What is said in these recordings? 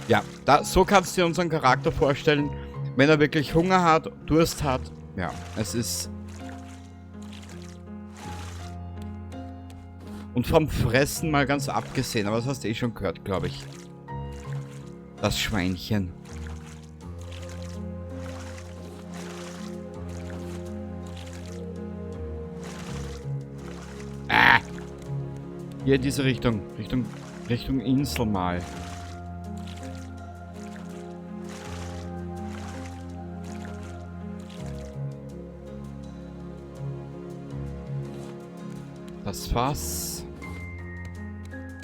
Ja, so kannst du dir unseren Charakter vorstellen, wenn er wirklich Hunger hat, Durst hat. Ja, es ist... Und vom Fressen mal ganz abgesehen, aber das hast du eh schon gehört, glaube ich. Das Schweinchen. Ah! Hier in diese Richtung. Richtung Insel mal. Das Fass.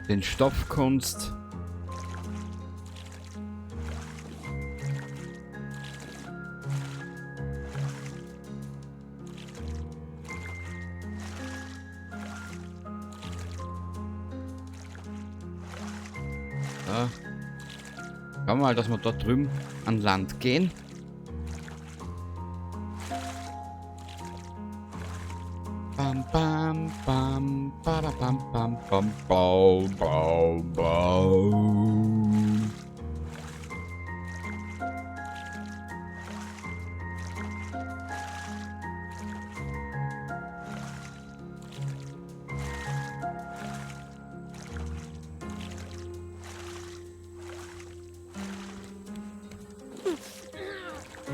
Den Stoffkunst. Da. Schauen wir mal, dass wir dort drüben an Land gehen. Bam, bam, bam, bada, bam, bam, bam, bau, bau, bau.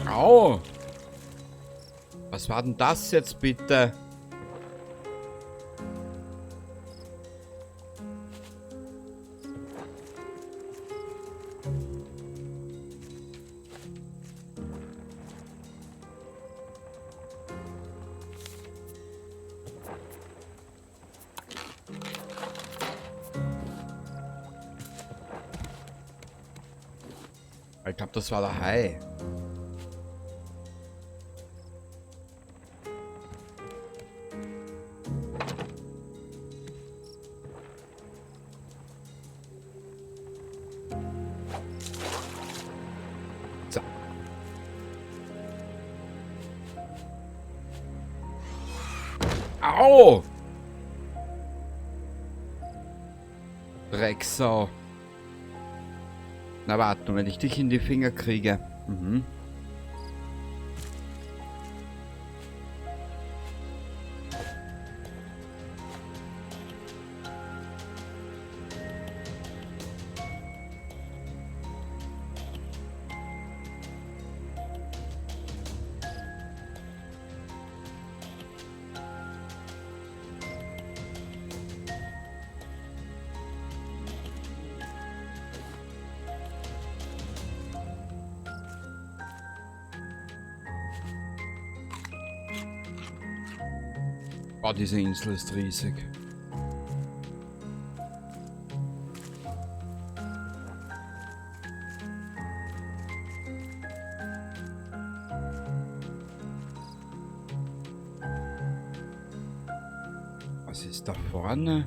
Au! Was war denn das jetzt bitte? Ich glaube, das war der Hai. So. Au! Drecksau. Na warte, wenn ich dich in die Finger kriege. Mhm. Oh, diese Insel ist riesig. Was ist da vorne?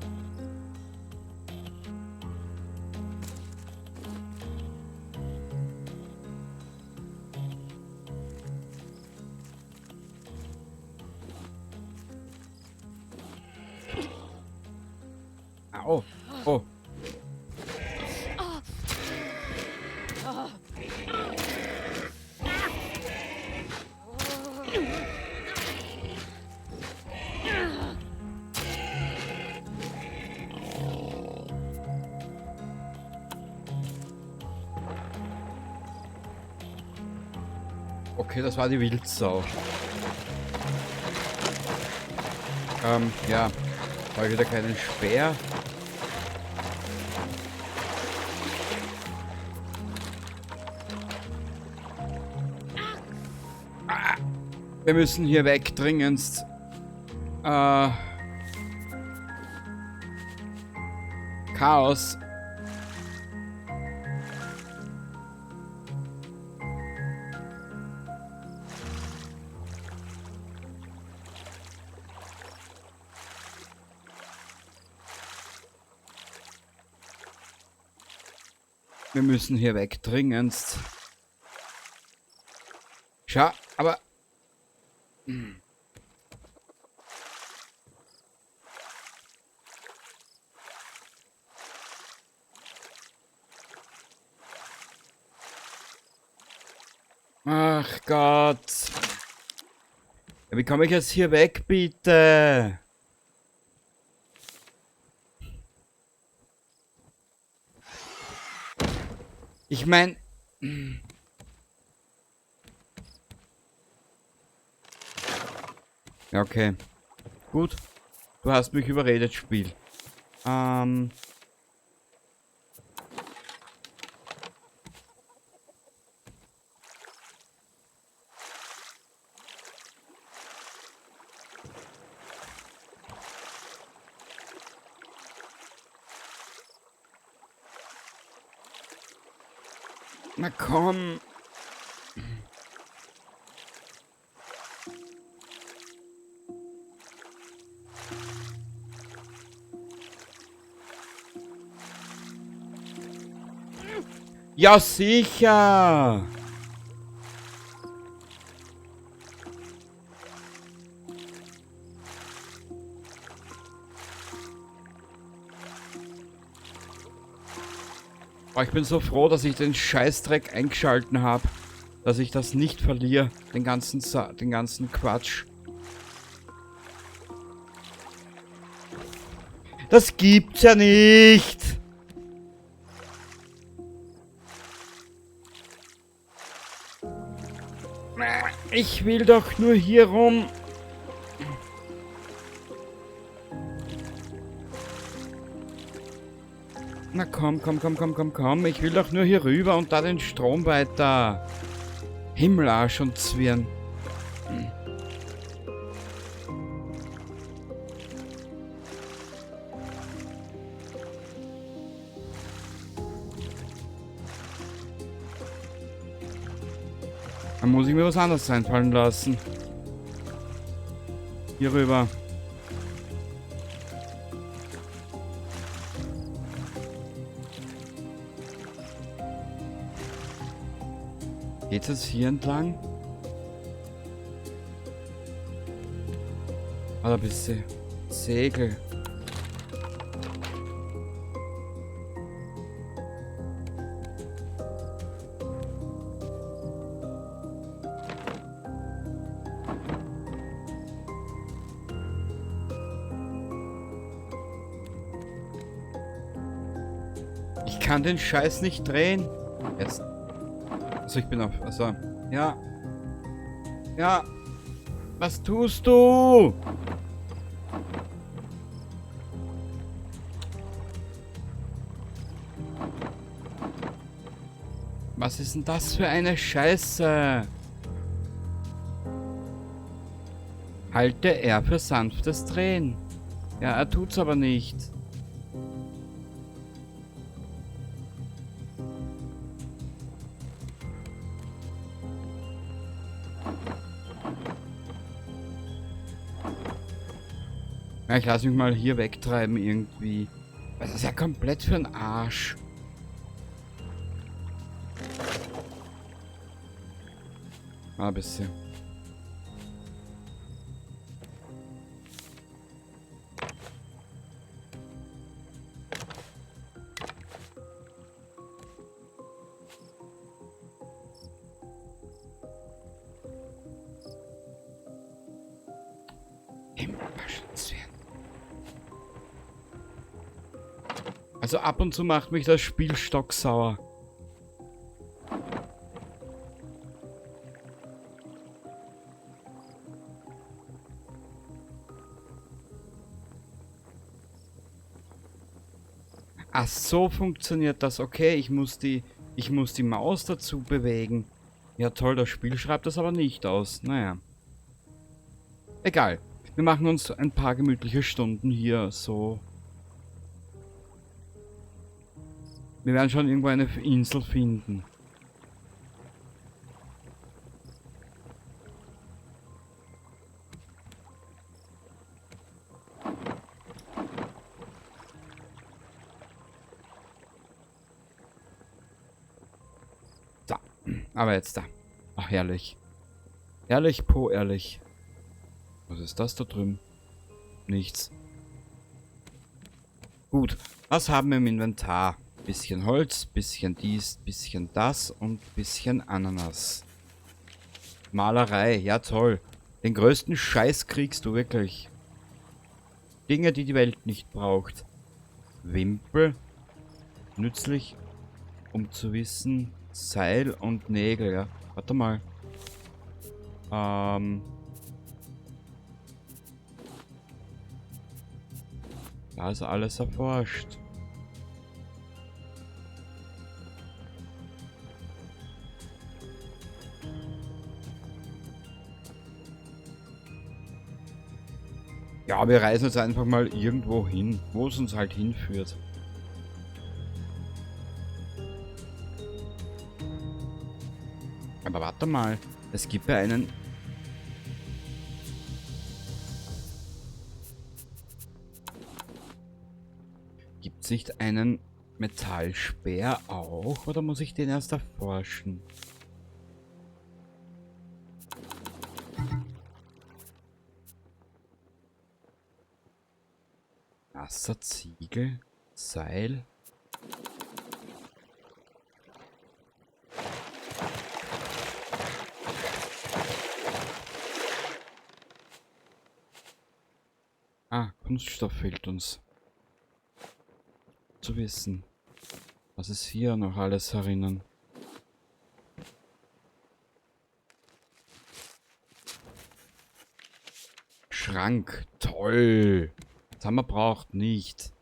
Au. Oh. Okay, das war die Wildsau. Ja. Habe ich wieder keinen Speer. Wir müssen hier weg, dringendst. Chaos. Wir müssen hier weg, dringendst. Schau, aber... Ach Gott. Ja, wie komme ich jetzt hier weg, bitte? Ich mein... Ja, okay. Gut. Du hast mich überredet, Spiel. Na komm. Ja, sicher. Oh, ich bin so froh, dass ich den Scheißdreck eingeschalten habe. Dass ich das nicht verliere. Den ganzen Quatsch. Das gibt's ja nicht. Ich will doch nur hier rum. Na komm, komm, komm, komm, komm, komm. Ich will doch nur hier rüber und da den Strom weiter. Himmelarsch und Zwirn. Dann muss ich mir was anderes einfallen lassen. Hier rüber. Geht es hier entlang? Oder ein bisschen Segel. Ich kann den Scheiß nicht drehen. Jetzt. Also ich bin auf. Also. Ja. Ja. Was tust du? Was ist denn das für eine Scheiße? Halte R für sanftes Drehen. Ja, er tut's aber nicht. Ja, ich lasse mich mal hier wegtreiben irgendwie. Das ist ja komplett für den Arsch. Mal ein bisschen. Also ab und zu macht mich das Spiel stocksauer. Ach, so funktioniert das. Okay, ich muss die Maus dazu bewegen. Ja toll, das Spiel schreibt das aber nicht aus. Naja. Egal. Wir machen uns ein paar gemütliche Stunden hier so. Wir werden schon irgendwo eine Insel finden. So. Aber jetzt da. Ach, herrlich. Ehrlich, po, ehrlich. Was ist das da drüben? Nichts. Gut. Was haben wir im Inventar? Bisschen Holz, bisschen dies, bisschen das und bisschen Ananas. Malerei, ja toll. Den größten Scheiß kriegst du wirklich. Dinge, die die Welt nicht braucht. Wimpel. Nützlich, um zu wissen. Seil und Nägel, ja. Warte mal. Da ist alles erforscht. Ja, wir reisen jetzt einfach mal irgendwo hin, wo es uns halt hinführt. Aber warte mal, es gibt ja einen... Gibt es nicht einen Metallspeer auch? Oder muss ich den erst erforschen? Wasser, Ziegel, Seil. Ah, Kunststoff fehlt uns. Zu wissen. Was ist hier noch alles herinnen? Schrank. Toll. Das haben wir braucht nicht.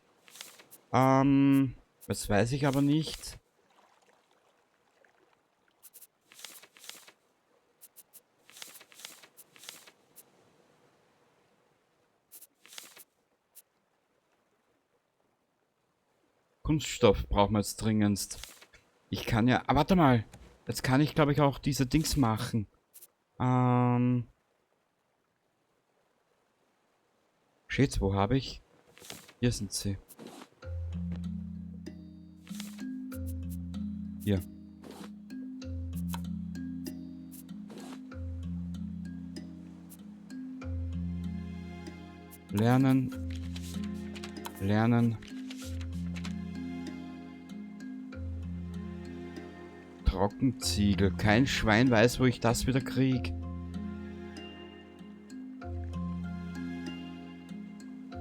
Das weiß ich aber nicht. Kunststoff brauchen wir jetzt dringendst. Ich kann ja... Ah, warte mal. Jetzt kann ich, glaube ich, auch diese Dings machen. Shit, wo habe ich? Hier sind sie. Hier. Lernen. Lernen. Trockenziegel. Kein Schwein weiß, wo ich das wieder krieg.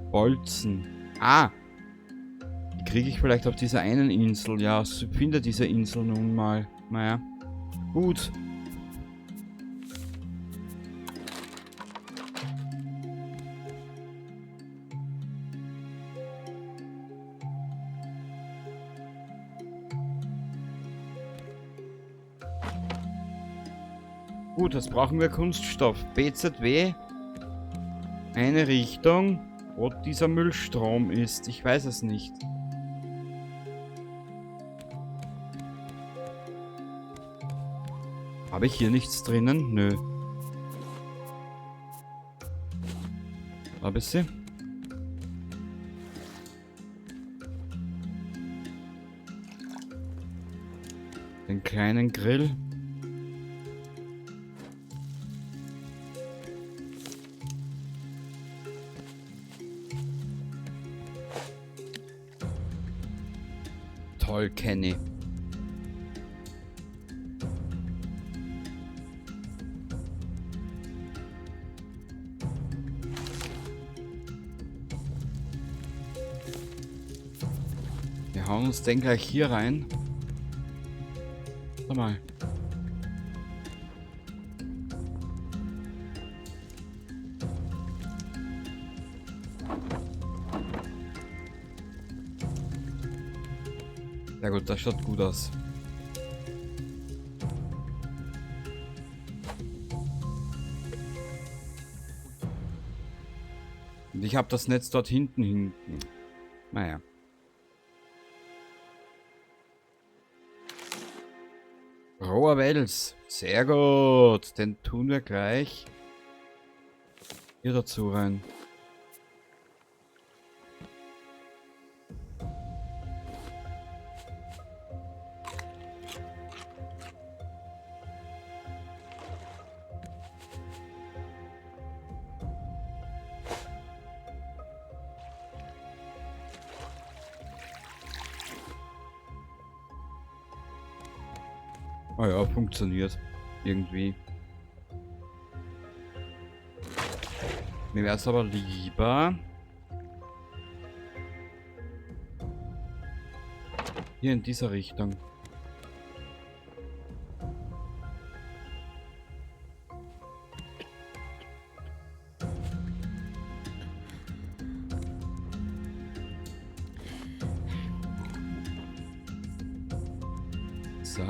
Bolzen. Ah! Die kriege ich vielleicht auf dieser einen Insel. Ja, finde diese Insel nun mal. Naja. Gut. Gut, jetzt brauchen wir Kunststoff. BZW. Eine Richtung, wo dieser Müllstrom ist. Ich weiß es nicht. Habe ich hier nichts drinnen? Nö. Habe ich sie? Den kleinen Grill. Toll, Kenny. Wir hauen uns den gleich hier rein. Warte mal. Ja gut, das schaut gut aus. Und ich habe das Netz dort hinten. Naja. Roher Wels. Sehr gut. Den tun wir gleich hier dazu rein. Oh ja, funktioniert. Irgendwie. Mir wäre es aber lieber... hier in dieser Richtung. So.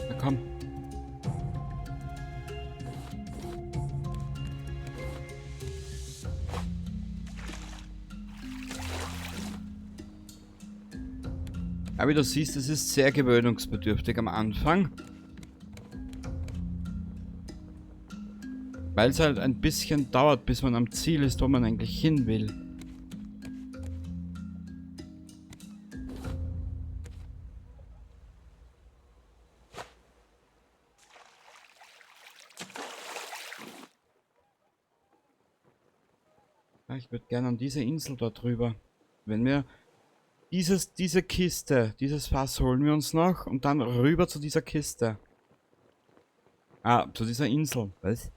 Na komm. Aber wie du siehst, es ist sehr gewöhnungsbedürftig am Anfang. Weil es halt ein bisschen dauert, bis man am Ziel ist, wo man eigentlich hin will. Ja, ich würde gerne an diese Insel dort drüber. Wenn wir diese Kiste, dieses Fass holen wir uns noch und dann rüber zu dieser Kiste. Ah, zu dieser Insel. Was?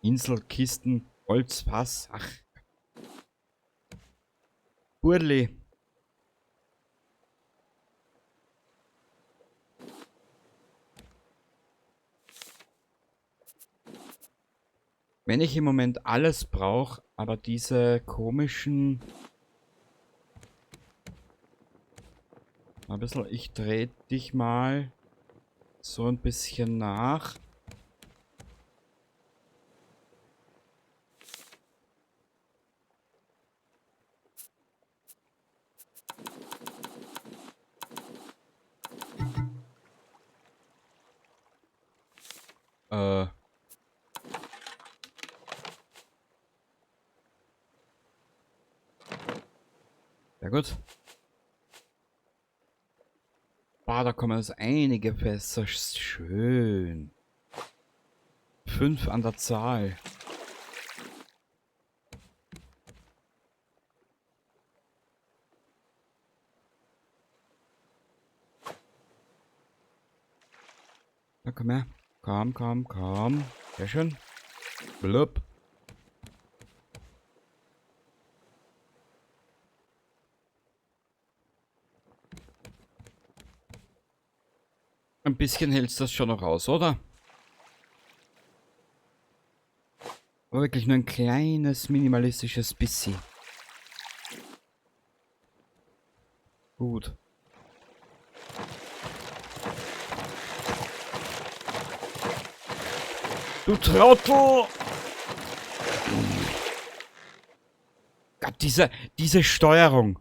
Insel, Kisten, Holzfass. Ach. Burli. Wenn ich im Moment alles brauche, aber diese komischen... Ein bisschen, ich drehe dich mal so ein bisschen nach. Ja gut. Boah, da kommen jetzt einige Fässer. Schön. 5 an der Zahl. Na komm her. Komm, komm, komm. Sehr schön. Blub. Ein bisschen hältst das schon noch aus, oder? Aber wirklich nur ein kleines, minimalistisches bisschen. Gut. Du Trottel! Gott, diese Steuerung.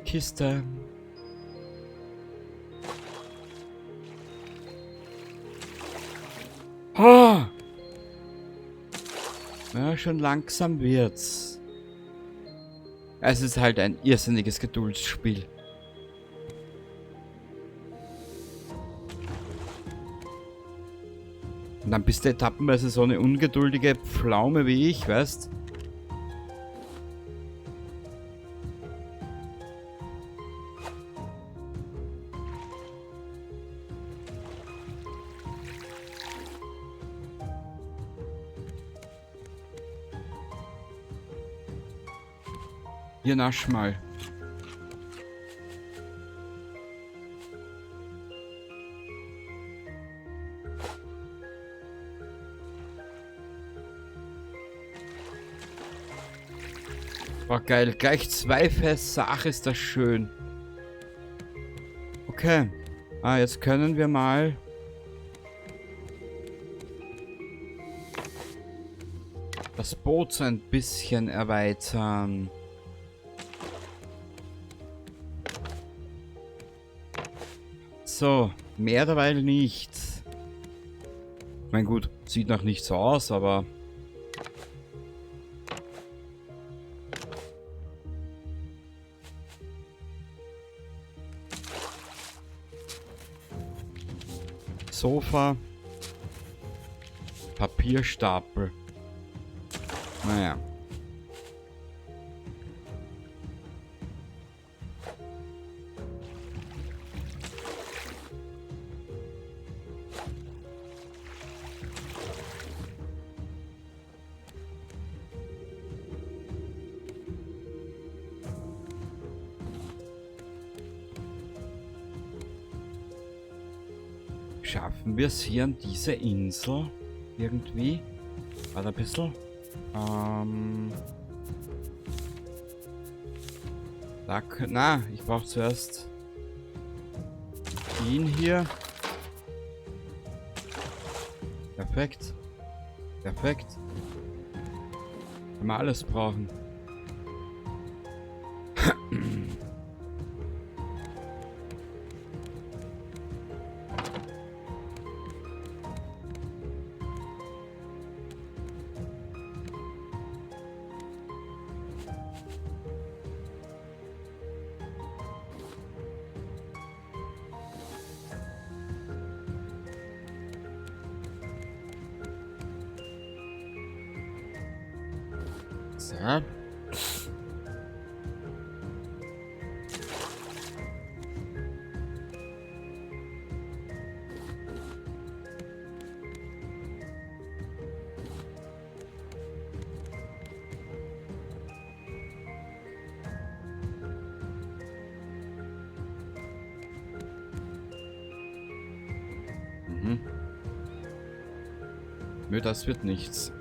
Kiste. Oh! Ja, schon langsam wird's. Es ist halt ein irrsinniges Geduldsspiel. Und dann bist du etappenweise so eine ungeduldige Pflaume wie ich, weißt? Hier, nasch mal. Oh geil, gleich 2 Fässer. Ach, ist das schön. Okay. Jetzt können wir mal... das Boot so ein bisschen erweitern. So, mehr derweil nicht. Ich meine, gut, sieht noch nicht so aus, aber... Sofa. Papierstapel. Naja. Schaffen wir es hier an diese Insel? Irgendwie? Warte ein bisschen. Na, ich brauche zuerst ihn hier. Perfekt. Perfekt. Wenn wir alles brauchen. So. Nö, das wird nichts.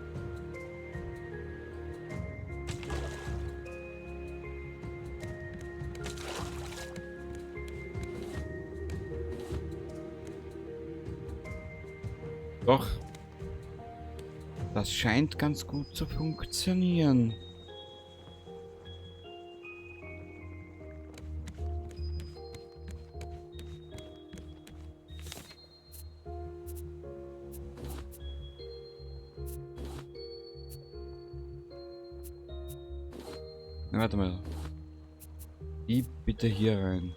Doch. Das scheint ganz gut zu funktionieren. Na, warte mal. Die bitte hier rein.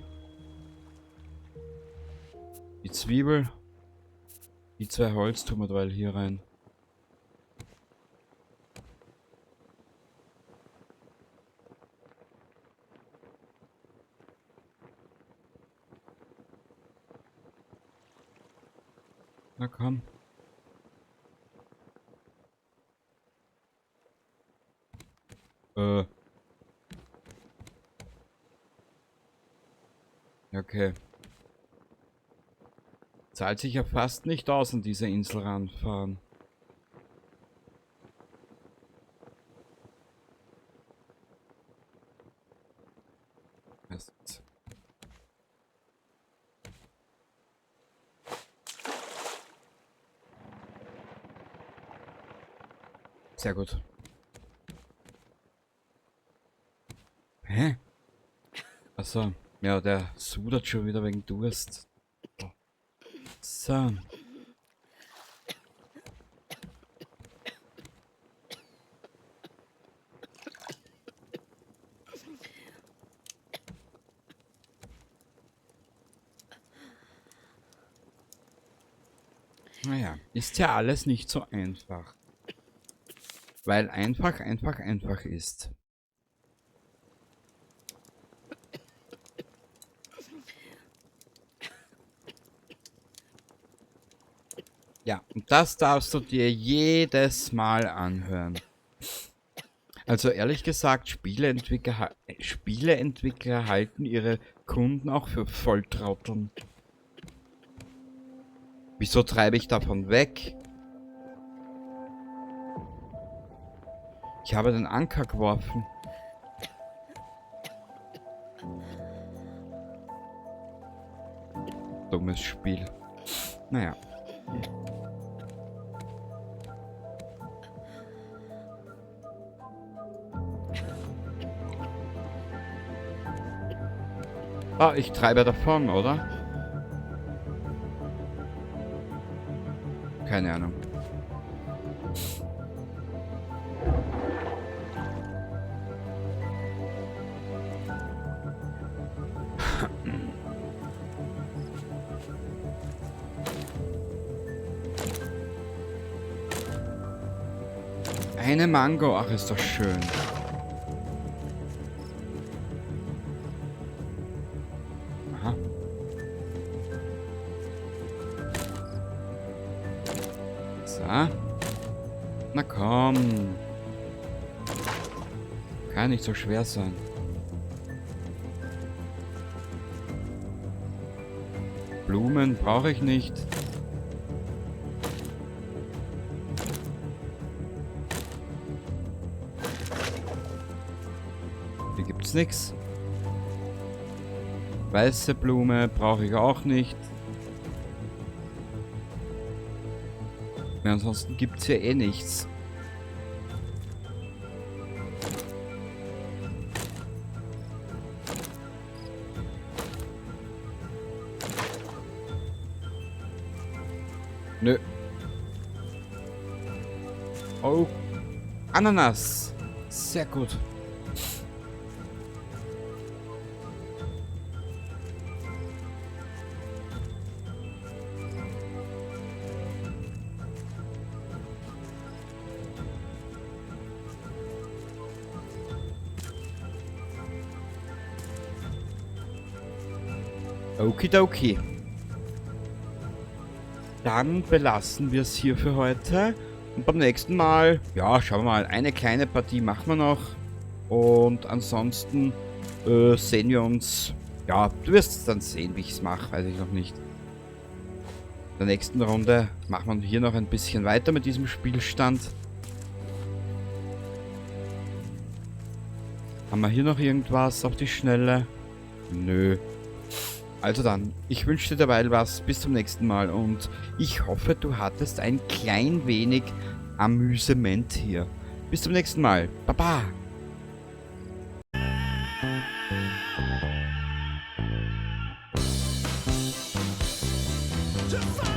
Die Zwiebel. Die 2 Holz tun wir derweil hier rein. Na komm. Okay. Zahlt sich ja fast nicht aus, an diese Insel ranfahren. Erst. Sehr gut. Hä? Achso. Ja, der sudert schon wieder wegen Durst. So. Naja, ist ja alles nicht so einfach. Weil einfach ist. Ja, und das darfst du dir jedes Mal anhören. Also ehrlich gesagt, Spieleentwickler halten ihre Kunden auch für Volltrotteln. Wieso treibe ich davon weg? Ich habe den Anker geworfen. Dummes Spiel. Naja. Ah, ich treibe davon, oder? Keine Ahnung. Eine Mango, ach, ist doch schön. Aha. So. Na komm. Kann nicht so schwer sein. Blumen brauche ich nicht. Hier gibt's nichts. Weiße Blume brauche ich auch nicht. Ja, ansonsten gibt's hier eh nichts. Nö. Oh. Ananas. Sehr gut. Okidoki. Dann belassen wir es hier für heute. Und beim nächsten Mal, ja, schauen wir mal, eine kleine Partie machen wir noch. Und ansonsten sehen wir uns. Ja, du wirst dann sehen, wie ich es mache, weiß ich noch nicht. In der nächsten Runde machen wir hier noch ein bisschen weiter mit diesem Spielstand. Haben wir hier noch irgendwas auf die Schnelle? Nö. Also dann, ich wünsche dir dabei was, bis zum nächsten Mal und ich hoffe, du hattest ein klein wenig Amüsement hier. Bis zum nächsten Mal. Baba! To find